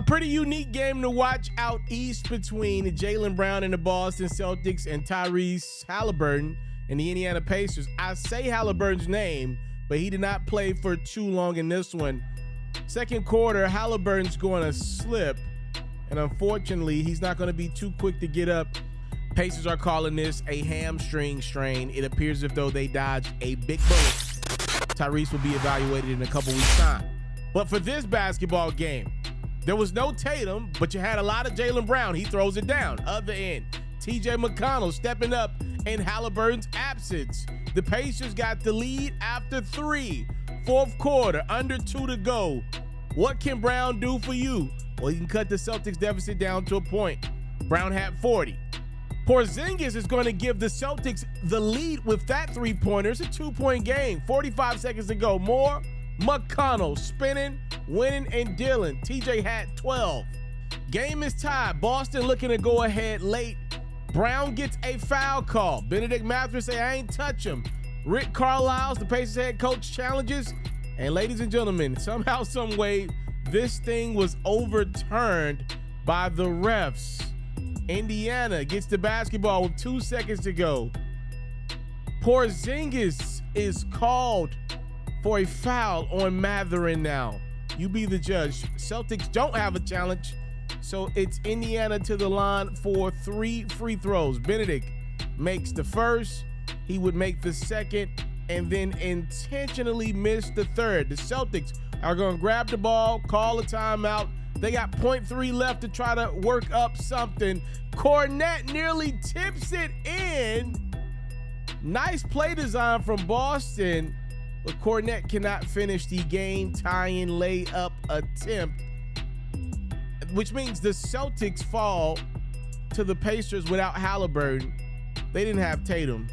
A pretty unique game to watch out east between Jaylen Brown and the Boston Celtics and Tyrese Halliburton and the Indiana Pacers. I say Halliburton's name, but he did not play for too long in this one. Second quarter, Halliburton's going to slip, and unfortunately, he's not going to be too quick to get up. Pacers are calling this a hamstring strain. It appears as though they dodged a big bullet. Tyrese will be evaluated in a couple weeks' time. But for this basketball game, there was no Tatum, but you had a lot of Jaylen Brown. He throws it down. Other end, TJ McConnell stepping up in Halliburton's absence. The Pacers got the lead after 3. Fourth quarter, under 2 to go. What can Brown do for you? Well, he can cut the Celtics deficit down to a point. Brown had 40. Porzingis is going to give the Celtics the lead with that three-pointer. It's a 2-point game. 45 seconds to go. More. McConnell spinning, winning, and dealing. TJ had 12. Game is tied. Boston looking to go ahead late. Brown gets a foul call. Benedict Mathurin say, I ain't touch him. Rick Carlisle, the Pacers head coach, challenges. And ladies and gentlemen, somehow, some way, this thing was overturned by the refs. Indiana gets the basketball with 2 seconds to go. Porzingis is called for a foul on Mathurin now. You be the judge. Celtics don't have a challenge, so it's Indiana to the line for 3 free throws. Benedict makes the first. He would make the second and then intentionally miss the third. The Celtics are going to grab the ball, call a timeout. They got 0.3 left to try to work up something. Cornette nearly tips it in. Nice play design from Boston, but Cornette cannot finish the game-tying layup attempt, which means the Celtics fall to the Pacers without Halliburton. They didn't have Tatum.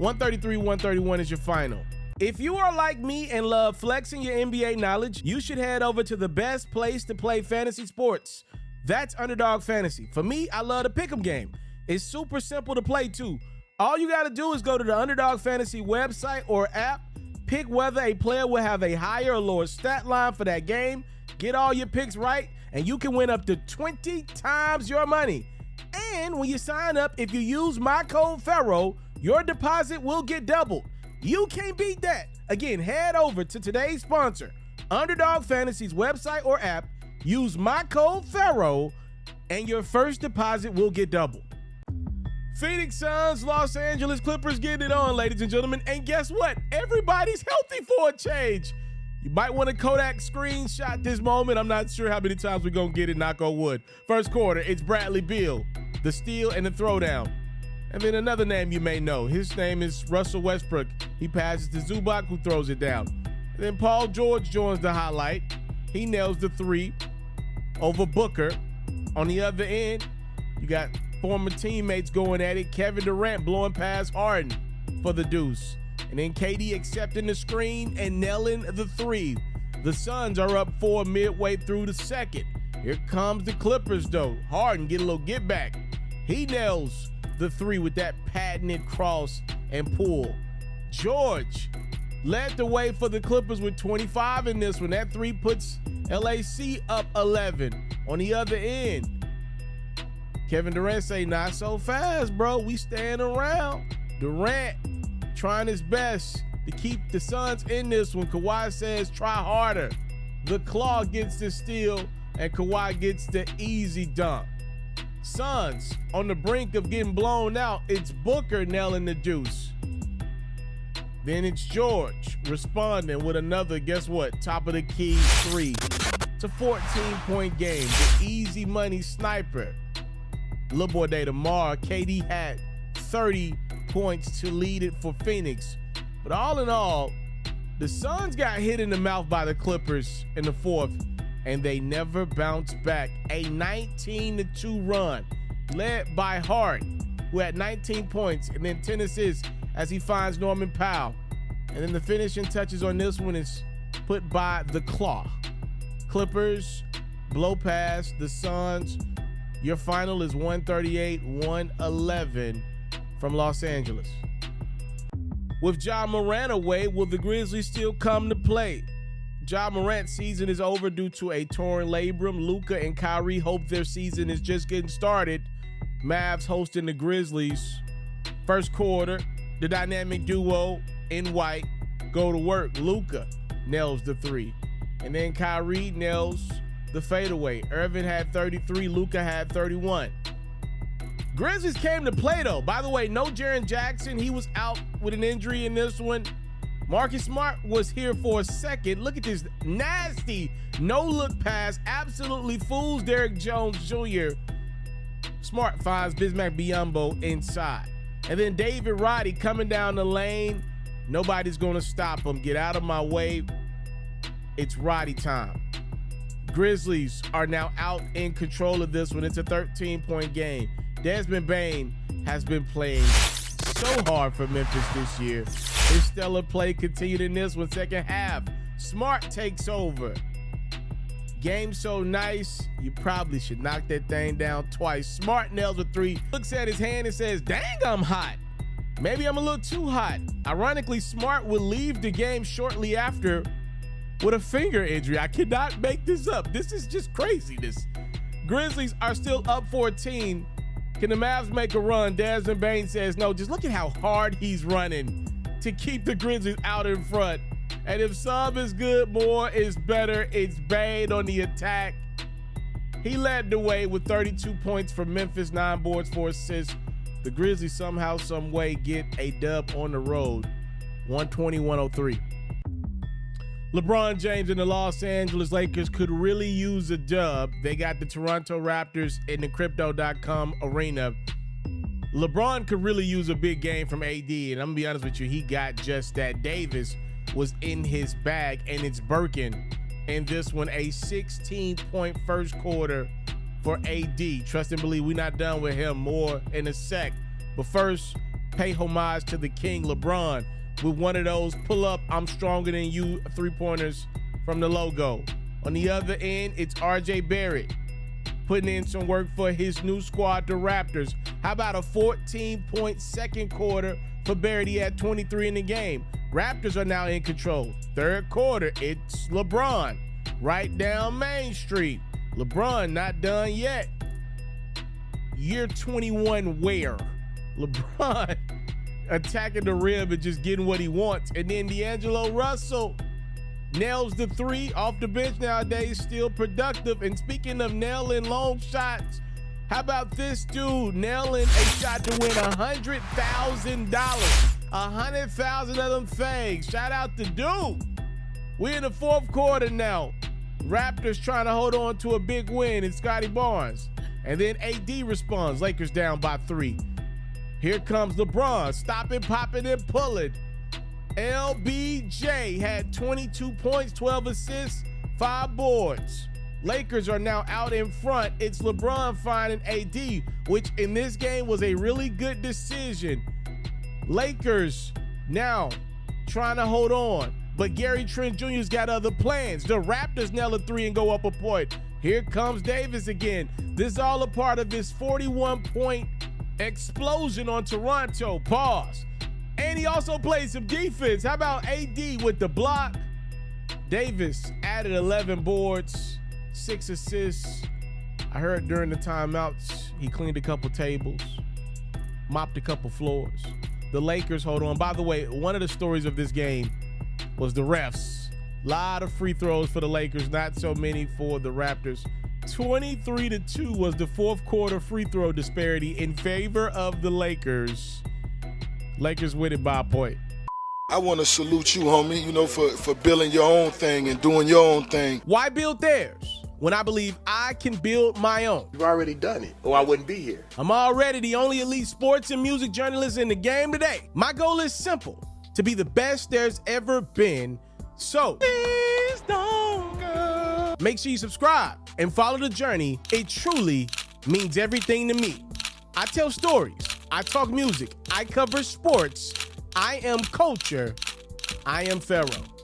133-131 is your final. If you are like me and love flexing your NBA knowledge, you should head over to the best place to play fantasy sports. That's Underdog Fantasy. For me, I love the pick'em game. It's super simple to play too. All you got to do is go to the Underdog Fantasy website or app, pick whether a player will have a higher or lower stat line for that game, get all your picks right, and you can win up to 20 times your money. And when you sign up, if you use my code FERRO, your deposit will get doubled. You can't beat that. Again, head over to today's sponsor, Underdog Fantasy's website or app, use my code FERRO, and your first deposit will get doubled. Phoenix Suns, Los Angeles Clippers getting it on, ladies and gentlemen. And guess what? Everybody's healthy for a change. You might want to Kodak screenshot this moment. I'm not sure how many times we're going to get it, knock on wood. First quarter, it's Bradley Beal, the steal and the throwdown. And then another name you may know. His name is Russell Westbrook. He passes to Zubac, who throws it down. And then Paul George joins the highlight. He nails the 3 over Booker. On the other end, you got former teammates going at it. Kevin Durant blowing past Harden for the deuce. And then KD accepting the screen and nailing the 3. The Suns are up 4 midway through the second. Here comes the Clippers, though. Harden get a little get back. He nails the 3 with that patented cross and pull. George led the way for the Clippers with 25 in this one. That 3 puts LAC up 11. On the other end, Kevin Durant say, not so fast, bro. We staying around. Durant trying his best to keep the Suns in this one. Kawhi says, try harder. The Claw gets the steal, and Kawhi gets the easy dunk. Suns on the brink of getting blown out. It's Booker nailing the deuce. Then it's George responding with another, guess what, top of the key 3. It's a 14-point game. The easy money sniper. Little boy day tomorrow, KD had 30 points to lead it for Phoenix. But all in all, the Suns got hit in the mouth by the Clippers in the 4th, and they never bounced back. A 19-2 run led by Hart, who had 19 points, and then 10 assists as he finds Norman Powell. And then the finishing touches on this one is put by the Claw. Clippers blow past the Suns. Your final is 138-111 from Los Angeles. With Ja Morant away, will the Grizzlies still come to play? Ja Morant's season is over due to a torn labrum. Luka and Kyrie hope their season is just getting started. Mavs hosting the Grizzlies. First quarter, the dynamic duo in white go to work. Luka nails the three. And then Kyrie nails the fadeaway. Irvin had 33, Luka had 31. Grizzlies came to play though. By the way, no Jaren Jackson. He was out with an injury in this one. Marcus Smart was here for a second. Look at this nasty no-look pass. Absolutely fools Derrick Jones Jr. Smart finds Bismack Biyombo inside. And then David Roddy coming down the lane. Nobody's going to stop him. Get out of my way. It's Roddy time. Grizzlies are now out in control of this one. It's a 13-point game. Desmond Bane has been playing so hard for Memphis this year. His stellar play continued in this one. Second half, Smart takes over. Game so nice, you probably should knock that thing down twice. Smart nails a three, looks at his hand and says, dang, I'm hot. Maybe I'm a little too hot. Ironically, Smart would leave the game shortly after with a finger injury. I cannot make this up. This is just craziness. Grizzlies are still up 14. Can the Mavs make a run? Desmond Bane says no. Just look at how hard he's running to keep the Grizzlies out in front. And if some is good, more is better. It's Bane on the attack. He led the way with 32 points for Memphis, 9 boards, 4 assists. The Grizzlies somehow, some way get a dub on the road, 120-103. LeBron James and the Los Angeles Lakers could really use a dub. They got the Toronto Raptors in the Crypto.com arena. LeBron could really use a big game from AD, and I'm gonna be honest with you, he got just that. Davis was in his bag, and it's Birkin in this one. A 16-point first quarter for AD. Trust and believe, we're not done with him. More in a sec. But first, pay homage to the king, LeBron, with one of those pull-up, I'm stronger than you three-pointers from the logo. On the other end, it's RJ Barrett putting in some work for his new squad, the Raptors. How about a 14-point second quarter for Barrett? He had 23 in the game. Raptors are now in control. Third quarter, it's LeBron right down Main Street. LeBron not done yet. Year 21 where? LeBron attacking the rim and just getting what he wants. And then D'Angelo Russell nails the three off the bench nowadays, still productive. And speaking of nailing long shots, how about this dude nailing a shot to win $100,000? 100,000 of them fags. Shout out to dude. We're in the fourth quarter now. Raptors trying to hold on to a big win in Scotty Barnes. And then AD responds. Lakers down by 3. Here comes LeBron, stopping, popping, and pulling. LBJ had 22 points, 12 assists, 5 boards. Lakers are now out in front. It's LeBron finding AD, which in this game was a really good decision. Lakers now trying to hold on, but Gary Trent Jr.'s got other plans. The Raptors nail a 3 and go up a point. Here comes Davis again. This is all a part of this 41-point explosion on Toronto. Pause. And he also played some defense. How about AD with the block? Davis added 11 boards, 6 assists. I heard during the timeouts, he cleaned a couple tables, mopped a couple floors. The Lakers hold on. By the way, one of the stories of this game was the refs. A lot of free throws for the Lakers, not so many for the Raptors. 23-2 was the fourth quarter free throw disparity in favor of the Lakers. Lakers win it by a point. I want to salute you, homie, for building your own thing and doing your own thing. Why build theirs when I believe I can build my own? You've already done it, or I wouldn't be here. I'm already the only elite sports and music journalist in the game today. My goal is simple, to be the best there's ever been. So, please don't go. Make sure you subscribe and follow the journey. It truly means everything to me. I tell stories. I talk music. I cover sports. I am culture. I am FERRO.